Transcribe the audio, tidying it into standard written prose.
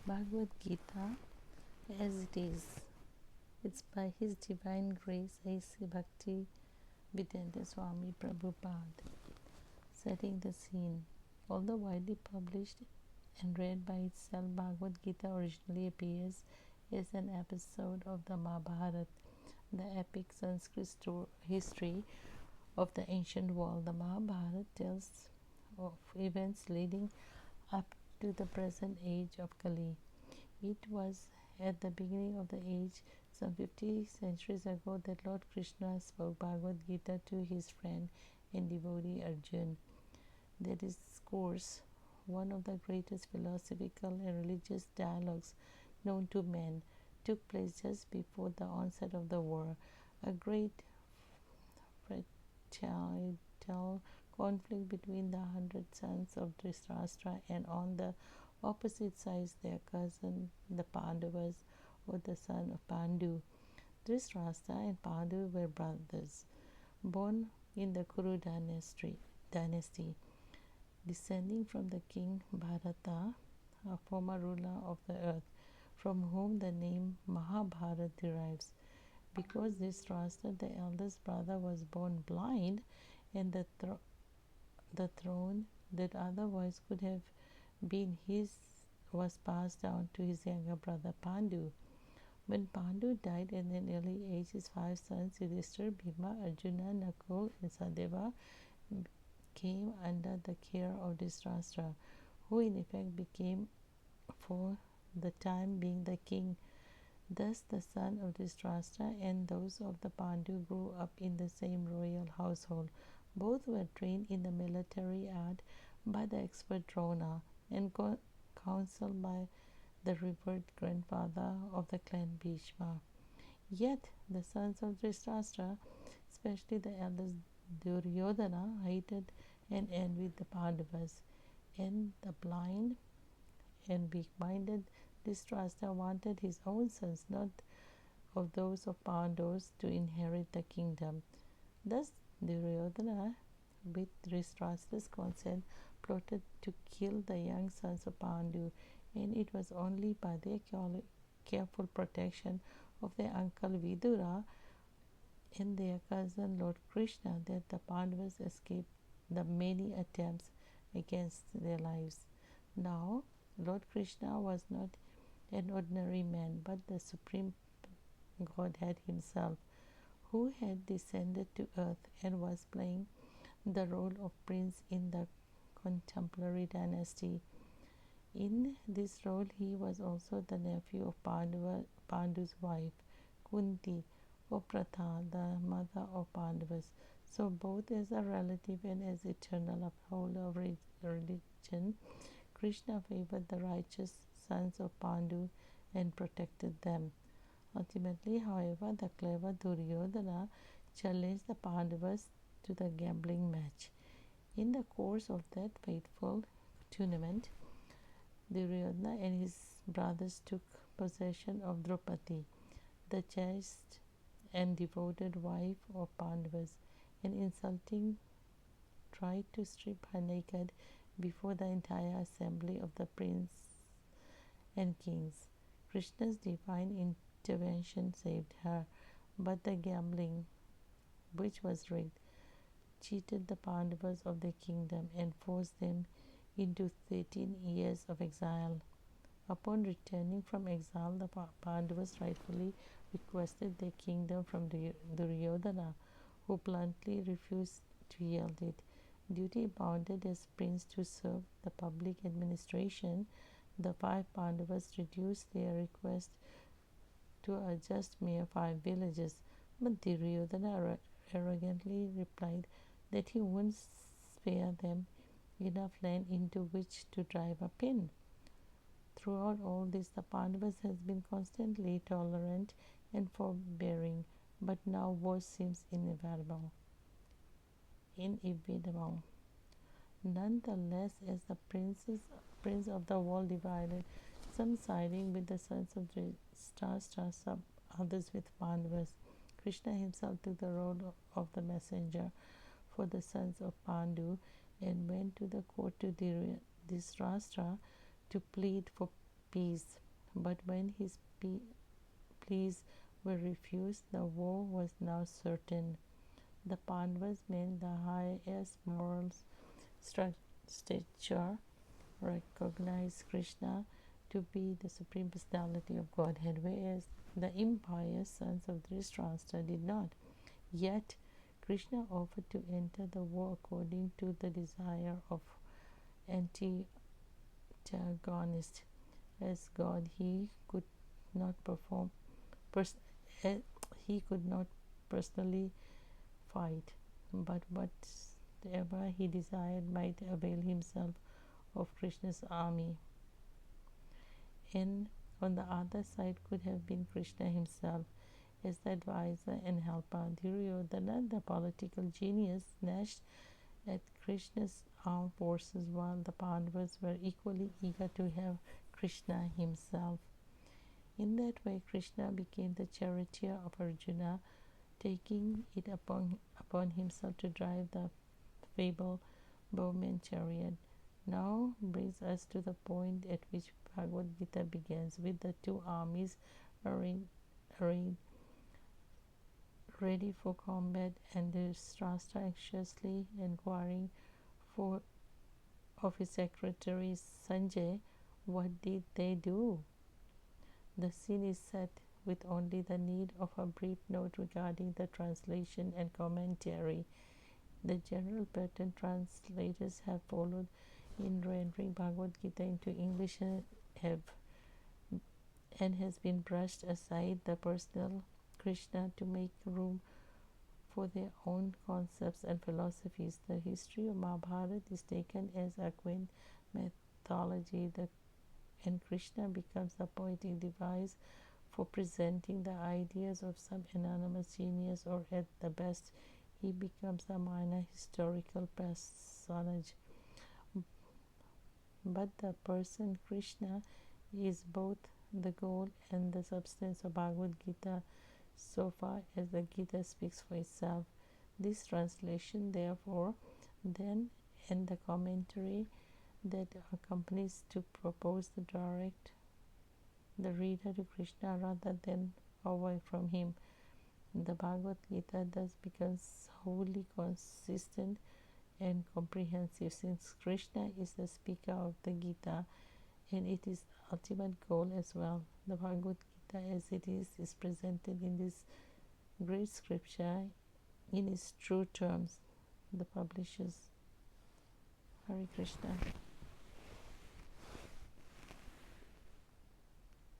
Bhagwat Gita as it is. It's by His Divine Grace A.C. Bhakti Vedanta Swami Prabhupada. Setting the scene. Although widely published and read by itself, Bhagwat Gita originally appears as an episode of the Mahabharata, the epic Sanskrit history of the ancient world. The Mahabharata tells of events leading up to the present age of Kali. It was at the beginning of the age, some 50 centuries ago, that Lord Krishna spoke Bhagavad Gita to his friend and devotee Arjun. That discourse, one of the greatest philosophical and religious dialogues known to man, took place just before the onset of the war. A great fratricidal conflict between the 100 sons of Dhritarashtra and on the opposite sides their cousin the Pandavas, or the son of Pandu. Dhritarashtra and Pandu were brothers, born in the Kuru dynasty, descending from the king Bharata, a former ruler of the earth, from whom the name Mahabharata derives. Because Dhritarashtra, the eldest brother, was born blind, and the throne that otherwise could have been his was passed down to his younger brother Pandu. When Pandu died at an early age, his 5 sons, Yudhishthira, Bhima, Arjuna, Nakul, and Sadeva, came under the care of Dhritarashtra, who in effect became for the time being the king. Thus the son of Dhritarashtra and those of the Pandu grew up in the same royal household. Both were trained in the military art by the expert Drona and counseled by the revered grandfather of the clan Bhishma. Yet the sons of Dhritarashtra, especially the eldest Duryodhana, hated and envied the Pandavas, and the blind and weak-minded Dhritarashtra wanted his own sons, not of those of Pandavas, to inherit the kingdom. Thus Duryodhana, with Dhritarashtra's consent, plotted to kill the young sons of Pandu, and it was only by their careful protection of their uncle Vidura and their cousin Lord Krishna that the Pandavas escaped the many attempts against their lives. Now, Lord Krishna was not an ordinary man, but the Supreme Godhead himself, who had descended to earth and was playing the role of prince in the contemporary dynasty. In this role, he was also the nephew of Pandu's wife, Kunti, or Pratha, the mother of Pandavas. So, both as a relative and as eternal upholder of religion, Krishna favored the righteous sons of Pandu and protected them. Ultimately, however, the clever Duryodhana challenged the Pandavas to the gambling match. In the course of that fateful tournament, Duryodhana and his brothers took possession of Draupadi, the chaste and devoted wife of Pandavas, and insulting tried to strip her naked before the entire assembly of the princes and kings. Krishna's divine intervention saved her, but the gambling, which was rigged, cheated the Pandavas of their kingdom and forced them into 13 years of exile. Upon returning from exile, the Pandavas rightfully requested their kingdom from Duryodhana, who bluntly refused to yield it. Duty bounded as prince to serve the public administration, the 5 Pandavas reduced their request to a just mere 5 villages, but Duryodhana arrogantly replied that he wouldn't spare them enough land into which to drive a pin. Throughout all this, the Pandavas has been constantly tolerant and forbearing, but now war seems inevitable. Nonetheless, as the prince of the world divided, some siding with the sons of Dhritarashtra, some others with Pandavas, Krishna himself took the role of the messenger for the sons of Pandu and went to the court to Dhritarashtra to plead for peace. But when his pleas were refused, the war was now certain. The Pandavas, men the highest moral stature, recognized Krishna to be the Supreme Personality of Godhead, whereas the impious sons of Dhritarashtra did not. Yet, Krishna offered to enter the war according to the desire of antagonist. As God, he could not he could not personally fight, but whatever he desired might avail himself of Krishna's army. And on the other side could have been Krishna himself as the advisor and helper. Duryodhana, the political genius, snatched at Krishna's armed forces, while the Pandavas were equally eager to have Krishna himself. In that way, Krishna became the charioteer of Arjuna, taking it upon himself to drive the fabled bowman chariot. Now brings us to the point at which Bhagavad Gita begins, with the two armies arrayed ready for combat, and Dhritarashtra anxiously inquiring of his secretary Sanjay, what did they do? The scene is set with only the need of a brief note regarding the translation and commentary. The general pattern translators have followed in rendering Bhagavad Gita into English has been brushed aside the personal Krishna to make room for their own concepts and philosophies. The history of Mahabharata is taken as a quaint mythology, and Krishna becomes a poetic device for presenting the ideas of some anonymous genius, or at the best, he becomes a minor historical personage. But the person Krishna is both the goal and the substance of Bhagavad Gita, so far as the Gita speaks for itself. This translation, therefore, then, and the commentary that accompanies to propose the direct the reader to Krishna rather than away from him. The Bhagavad Gita thus becomes wholly consistent and comprehensive, since Krishna is the speaker of the Gita and it is the ultimate goal as well. The Bhagavad Gita as it is presented in this great scripture in its true terms. The publishers. Hare Krishna.